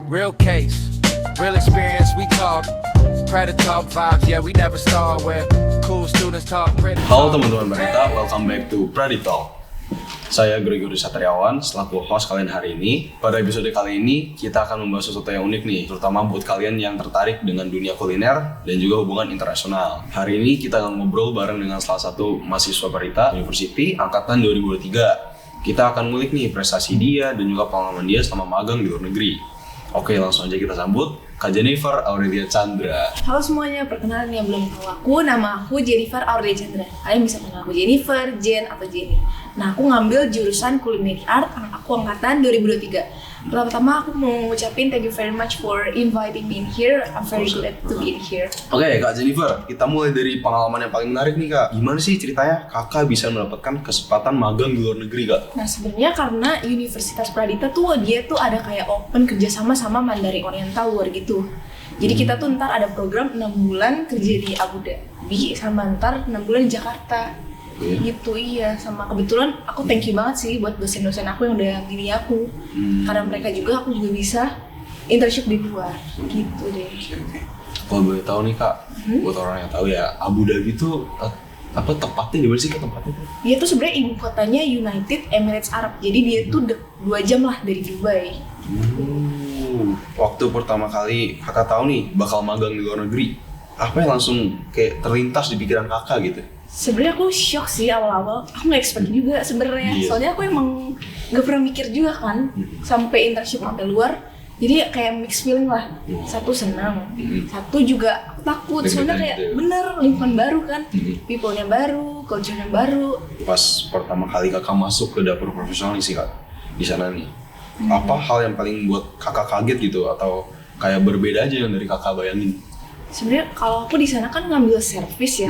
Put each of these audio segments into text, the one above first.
Real case, real experience, we talk. Predator talk vibes, yeah, we never start where cool students talk Predator. Halo teman-teman Barita, welcome back to Predator. Saya Gregory Satriawan, selaku host kalian hari ini. Pada episode kali ini, kita akan membahas sesuatu yang unik nih, terutama buat kalian yang tertarik dengan dunia kuliner dan juga hubungan internasional. Hari ini kita akan ngobrol bareng dengan salah satu mahasiswa Barita University angkatan 2023. Kita akan ngulik nih prestasi dia dan juga pengalaman dia selama magang di luar negeri. Oke, langsung aja kita sambut Kak Jennifer Aurelia Chandra. Halo semuanya, perkenalan yang belum tahu aku, nama aku Jennifer Aurelia Chandra. Kalian bisa panggil aku Jennifer, Jen, atau Jenny. Nah, aku ngambil jurusan Culinary Art, aku angkatan 2023. Pertama-tama aku mau ngucapin thank you very much for inviting me in here. I'm very glad to be in here. Oke, Kak Jennifer, kita mulai dari pengalaman yang paling menarik nih, Kak. Gimana sih ceritanya Kakak bisa mendapatkan kesempatan magang di luar negeri, Kak? Nah, sebenarnya karena Universitas Pradita tuh dia tuh ada kayak open kerjasama sama Mandarin Oriental luar gitu. Jadi kita tuh ntar ada program 6 bulan kerja di Abu Dhabi sama ntar 6 bulan di Jakarta. Gitu, iya. Sama kebetulan aku thank you banget sih buat dosen-dosen aku yang udah pilih aku. Karena mereka juga, aku juga bisa internship di luar. Gitu deh. Kalau boleh tahu nih, Kak, buat orang yang tahu ya, Abu Dhabi itu apa tempatnya, di mana sih Kak tempatnya? Dia tuh sebenarnya ibu kotanya United Emirates Arab. Jadi dia tuh 2 jam lah dari Dubai. Waktu pertama kali Kakak tahu nih bakal magang di luar negeri, apa yang langsung kayak terlintas di pikiran Kakak gitu? Sebenarnya aku shock sih awal-awal, aku nggak expect juga sebenarnya. Soalnya aku emang nggak pernah mikir juga kan, sampai internship sampai luar. Jadi kayak mixed feeling lah. Satu senang, satu juga aku takut. Soalnya kayak bener lingkungan baru kan, people-nya baru, culture-nya baru. Pas pertama kali Kakak masuk ke dapur profesional nih sih, Kak, di sana nih, apa hal yang paling buat Kakak kaget gitu atau kayak berbeda aja yang dari Kakak bayangin? Sebenarnya kalau aku di sana kan ngambil service ya.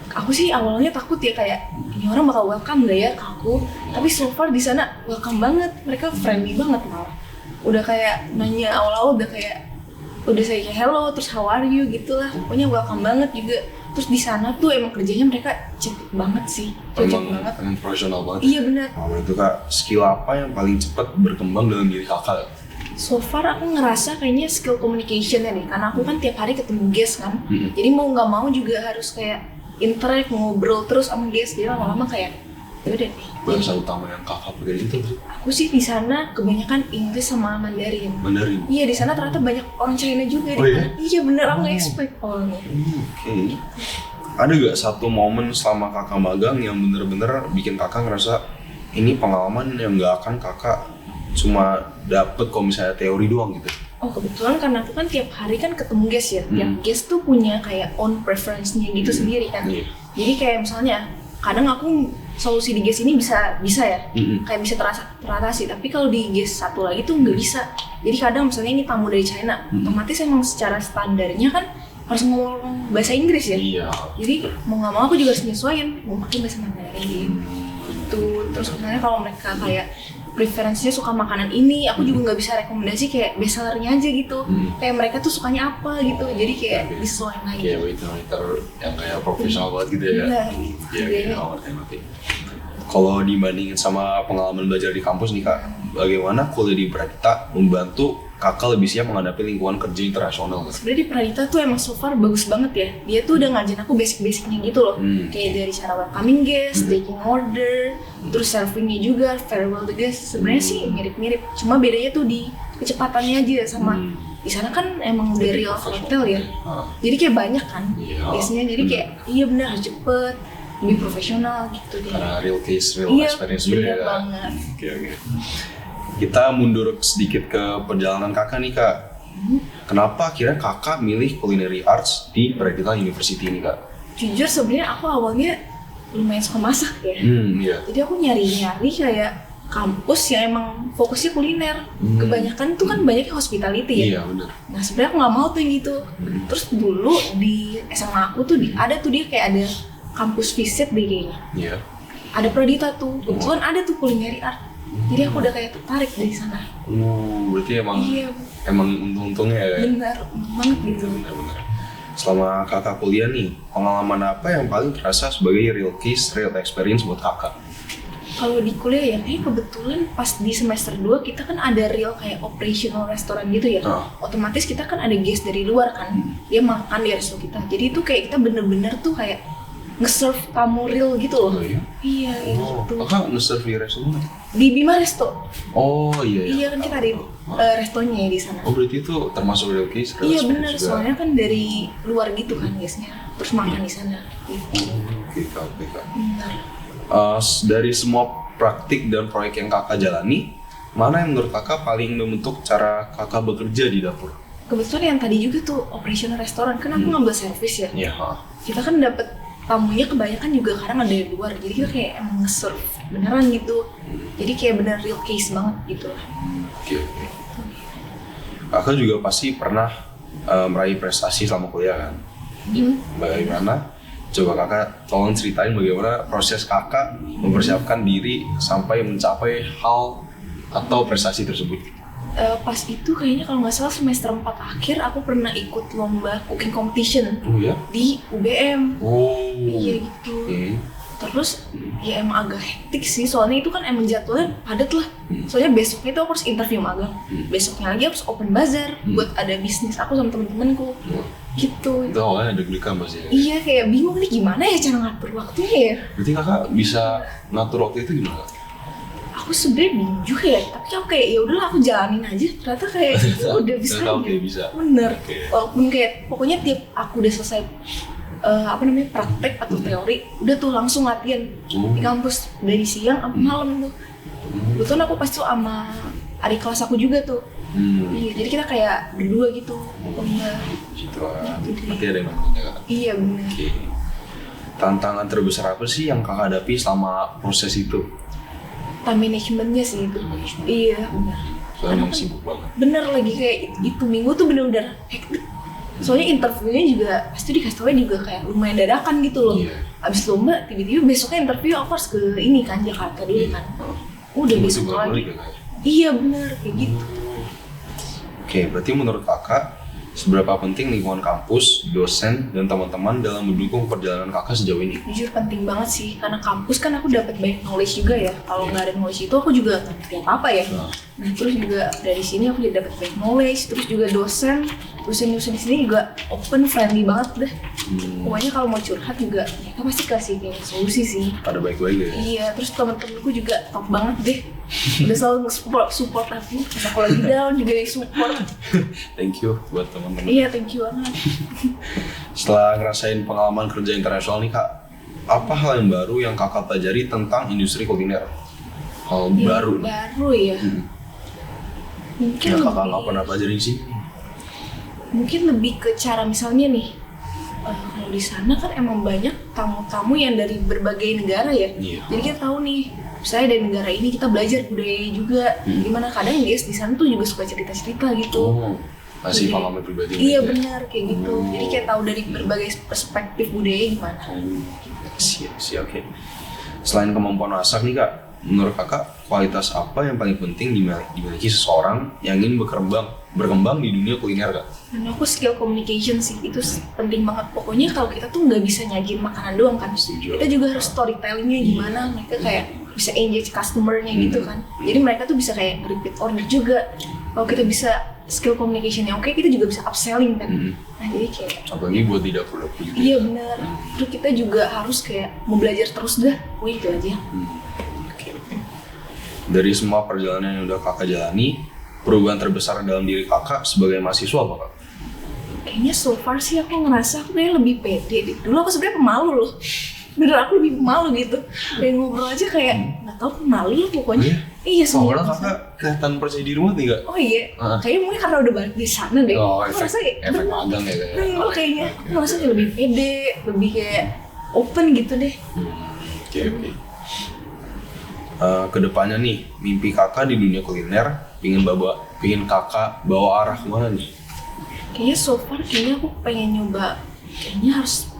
Aku sih awalnya takut ya, kayak ini orang bakal welcome gak ya ke aku. Tapi so far di sana welcome banget, mereka friendly banget malah. Udah kayak nanya awal-awal udah saya kayak hello, terus how are you gitu lah. Pokoknya welcome banget juga. Terus di sana tuh emang kerjanya mereka cepet banget sih, cocok banget. Emang profesional banget. Iya benar. Nah, itu Kak, skill apa yang paling cepat berkembang dalam diri Kakak? So far aku ngerasa kayaknya skill communication-nya nih, karena aku kan tiap hari ketemu guest kan. Jadi mau nggak mau juga harus kayak interact, ngobrol terus sama guest. Jadi lama-lama kayak yaudah deh. Bahasa utama yang Kakak pegang itu? Aku sih di sana kebanyakan Inggris sama Mandarin. Mandarin? Iya, di sana ternyata banyak orang China juga di sana. Iya bener, aku nggak expect awalnya. Oke. Ada gak satu momen selama Kakak magang yang bener-bener bikin Kakak ngerasa ini pengalaman yang gak akan Kakak cuma dapet kalau misalnya teori doang gitu? Oh, kebetulan karena aku kan tiap hari kan ketemu guest ya. Tiap guest tuh punya kayak own preference-nya gitu sendiri kan. Jadi kayak misalnya kadang aku solusi di guest ini bisa ya, kayak bisa teratasi. Tapi kalau di guest satu lagi tuh nggak bisa. Jadi kadang misalnya ini tamu dari China, otomatis emang secara standarnya kan harus ngomong bahasa Inggris ya. Iya. Jadi mau nggak mau aku juga harus nyesuaiin, mau pakai bahasa Mandarin. Gitu. Terus misalnya kalau mereka kayak preferensinya suka makanan ini, aku juga nggak bisa rekomendasi kayak best sellernya aja gitu. Kayak mereka tuh sukanya apa gitu, jadi kayak disesuaikan lagi. Kayak waiter yang kayak profesional banget gitu ya. Iya, ngerti. Kalau dibandingin sama pengalaman belajar di kampus nih Kak, bagaimana kuliah di Pradita membantu Kakak lebih siap menghadapi lingkungan kerja internasional? Sebenarnya di Pradita tuh emang so far bagus banget ya. Dia tuh udah ngajarin aku basic-basicnya gitu loh. Kayak dari cara welcoming guest, taking order, terus servingnya juga, farewell to guest. Sebenarnya sih mirip-mirip. Cuma bedanya tuh di kecepatannya aja sama di sana kan emang udah real hotel ya. Jadi kayak banyak kan guestnya. Jadi kayak iya benar harus cepet, lebih profesional gitu deh. Karena real case, real experience juga ya. Iya, bener banget. Oke. Kita mundur sedikit ke perjalanan Kakak nih Kak. Kenapa akhirnya Kakak milih Culinary Arts di Pradita University ini Kak? Jujur sebenarnya aku awalnya lumayan suka masak ya. Iya. Jadi aku nyari kayak kampus yang emang fokusnya kuliner. Kebanyakan tuh kan banyaknya hospitality ya. Iya benar. Nah sebenarnya aku nggak mau tuh yang gitu. Terus dulu di SMA aku tuh ada tuh dia kayak ada kampus visit deh kayaknya. Iya. Ada Pradita tuh, kebetulan ada tuh Culinary Art. Jadi aku udah kayak tertarik dari sana. Berarti emang untung-untungnya ya? Benar, banget gitu. Benar. Selama Kakak kuliah nih, pengalaman apa yang paling terasa sebagai real case, real experience buat Kakak? Kalau di kuliah ya kayak kebetulan pas di semester 2 kita kan ada real kayak operational restoran gitu ya. Otomatis kita kan ada guest dari luar kan. Dia makan di resto kita. Jadi itu kayak kita bener-bener tuh kayak nge-serve tamu real gitu loh. Oh iya? Iya gitu. Kakak nge-serve di restoran? Di Bima Resto. Oh iya. Iya kan kita ada restonya ya di sana. Oh berarti itu termasuk real case? Iya benar, soalnya kan dari luar gitu kan guysnya, terus makan di sana. Gitu. Oke Kak. Benar. Dari semua praktik dan proyek yang kakak jalani, mana yang menurut kakak paling membentuk cara kakak bekerja di dapur? Kebetulan yang tadi juga tuh operational restoran, kan aku ngambil servis ya. Iya. Kita kan dapet tamunya kebanyakan juga kadang ada dari luar, jadi kita kayak emang nge-serve beneran gitu. Jadi kayak bener real case banget gitu lah. Oke. Kakak juga pasti pernah meraih prestasi selama kuliah kan? Bagaimana? Coba kakak tolong ceritain bagaimana proses kakak mempersiapkan diri sampai mencapai hal atau prestasi tersebut. Pas itu kayaknya kalau nggak salah semester 4 akhir aku pernah ikut lomba cooking competition Oh ya? di UBM. Oh. Iya gitu. Terus ya emang agak hektik sih, soalnya itu kan emang jadwalnya padat lah. Soalnya besoknya itu aku harus interview magang, besoknya lagi harus open bazar buat ada bisnis aku sama temen-temenku. Gitu. Itu awalnya deg-degan pasti. Iya kayak bingung nih gimana ya cara ngatur waktunya ya. Berarti kakak bisa ngatur waktu itu gimana? Aku sebenarnya bingung juga ya, tapi aku kayak ya udahlah aku jalanin aja. Ternyata kayak udah bisa. Bisa. Bener. Okay. Walaupun kayak pokoknya tiap aku udah selesai praktek atau teori, udah tuh langsung latihan di kampus dari siang sampai malam tuh. Kebetulan aku pas tuh sama adik kelas aku juga tuh. Iya, jadi kita kayak berdua gitu. Gitu lah. Berarti ada yang namanya kakak. Iya benar. Oke. Tantangan terbesar apa sih yang kakak hadapi selama proses itu? Time managementnya sih itu. Iya benar. Soalnya emang sibuk banget. Bener lagi kayak itu minggu tuh bener-bener hektik. Soalnya interviewnya juga pasti dikasih tau juga kayak lumayan dadakan gitu loh. Iya. Abis lomba tiba-tiba besoknya interview aku harus ke ini kan Jakarta dulu kan. Udah besok lagi. Iya bener kayak gitu. Oke, berarti menurut kakak seberapa penting lingkungan kampus, dosen, dan teman-teman dalam mendukung perjalanan kakak sejauh ini? Jujur penting banget sih, karena kampus kan aku dapat banyak knowledge juga ya. Kalau nggak ada knowledge itu aku juga nggak ngerti apa-apa ya. Nah terus juga dari sini aku juga dapat banyak knowledge, terus juga dosen di sini juga open, friendly banget deh. Pokoknya kalau mau curhat juga mereka pasti kasih kayak solusi sih. Pada baik-baik ya? Iya, terus teman-temanku juga top banget deh. Udah selalu support aku, pas aku lagi down juga support. Thank you buat teman-teman. Iya, thank you banget. Setelah ngerasain pengalaman kerja internasional nih kak, apa hal yang baru yang kakak pelajari tentang industri kuliner? Hal baru nih? Baru ya? Mungkin Yang kakak lebih- nggak pernah pelajarin sih? Mungkin lebih ke cara misalnya nih, kalau di sana kan emang banyak tamu-tamu yang dari berbagai negara ya. Iya. Jadi kita tahu nih, misalnya dari negara ini kita belajar budaya juga. Gimana kadang guys di sana tuh juga suka cerita-cerita gitu. Oh, masih Iya. pengalaman pribadi. Iya gitu ya? benar kayak gitu. Jadi kayak tahu dari berbagai perspektif budaya gimana. Siap, oke. Selain kemampuan masak nih kak, menurut kakak kualitas apa yang paling penting dimiliki seseorang yang ingin berkembang di dunia kuliner kak? Dan aku skill communication sih itu penting banget. Pokoknya kalau kita tuh nggak bisa nyajin makanan doang kan, kita juga harus storytellingnya gimana. Mereka kayak bisa engage customer-nya gitu kan. Jadi mereka tuh bisa kayak repeat order juga. Kalau kita bisa skill communication-nya oke, kita juga bisa upselling kan. Nah jadi kayak Apalagi buat di dapur-dapur gitu. iya benar. Terus kita juga harus kayak mau belajar terus dah. Itu aja. Oke. Dari semua perjalanan yang udah kakak jalani, perubahan terbesar dalam diri kakak sebagai mahasiswa apa kak? Kayaknya so far sih aku ngerasa aku kayak lebih pede deh. Dulu aku sebenarnya pemalu loh. Bener aku lebih pemalu gitu. Kayak ngobrol aja kayak nggak tahu pemalu lah pokoknya. Iya Soalnya sebenarnya. kakak kelihatan percaya diri banget nih kak. Oh iya. Kayaknya mungkin karena udah balik di sana deh. Oh, Aku ngerasa kayak efek magang ya kak. bener kayaknya. Aku ngerasa kayak lebih pede, lebih kayak open gitu deh. Oke. Kedepannya nih, mimpi kakak di dunia kuliner, pingin kakak bawa arah kemana nih? Kayaknya so far kayaknya aku pengen nyoba. Kayaknya harus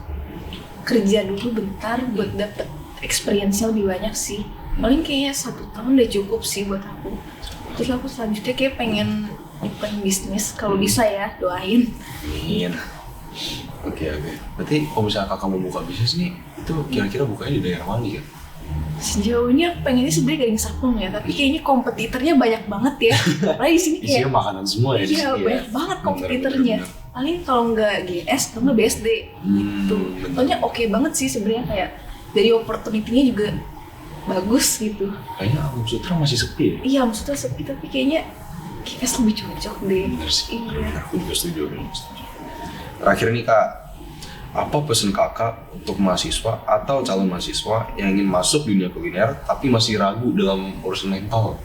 kerja dulu bentar buat dapet experience-nya lebih banyak sih. Paling kayaknya 1 tahun udah cukup sih buat aku. Terus aku selanjutnya kayak pengen open bisnis kalau bisa ya, doain. Amin. Oke. Berarti kalau misalnya kakak mau buka bisnis nih, itu kira-kira bukanya di daerah mana nih kak? Sejauh ini aku pengennya sebenarnya Gading Serpong ya, tapi kayaknya kompetitornya banyak banget ya. Apalagi di sini kayak Isinya makanan semua ya di iya sini ya. banyak banget Bener, kompetitornya. bener, bener. Paling kalau nggak GS, kalau nggak BSD gitu. bener. Soalnya oke banget sih sebenarnya, kayak dari opportunity-nya juga bagus gitu. Kayaknya Agung Sutra masih sepi ya? Iya maksudnya sepi, tapi kayaknya GS lebih cocok deh. Bener sih. Iya. Aku juga setuju. Terakhir nih Kak, apa pesan Kakak untuk mahasiswa atau calon mahasiswa yang ingin masuk dunia kuliner tapi masih ragu dalam urusan mental?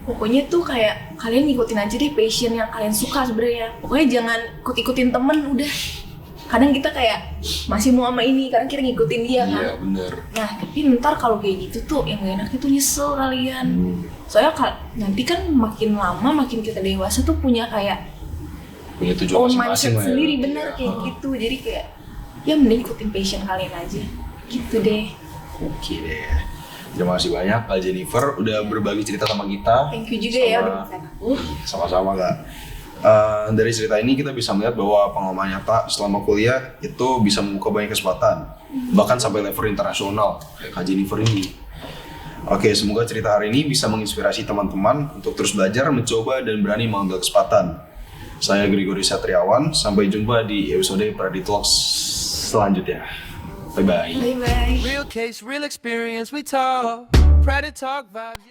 Pokoknya tuh kayak kalian ngikutin aja deh passion yang kalian suka sebenarnya. Pokoknya jangan ikut-ikutin temen udah. Kadang kita kayak masih mau sama ini, kadang kita ngikutin dia kan. Iya bener. Nah tapi ntar kalau kayak gitu tuh yang gak enaknya tuh nyesel kalian. Soalnya nanti kan makin lama makin kita dewasa tuh punya kayak Punya tujuan own masing-masing mindset lah ya. sendiri bener Iya. kayak gitu. Jadi kayak ya mending ikutin passion kalian aja. Gitu deh. Oke deh. Terima kasih banyak Kak Jennifer udah berbagi cerita sama kita. Thank you juga ya Sama- udah ngefan aku. Sama-sama Kak. Dari cerita ini kita bisa melihat bahwa pengalaman nyata selama kuliah itu bisa membuka banyak kesempatan, bahkan sampai level internasional kayak Kak Jennifer ini. Oke, semoga cerita hari ini bisa menginspirasi teman-teman untuk terus belajar, mencoba, dan berani mengambil kesempatan. Saya Gregory Satriawan, sampai jumpa di episode Pradi Talks selanjutnya. Bye-bye. Bye bye. Real case, real experience, we talk. Predator talk vibes, yeah.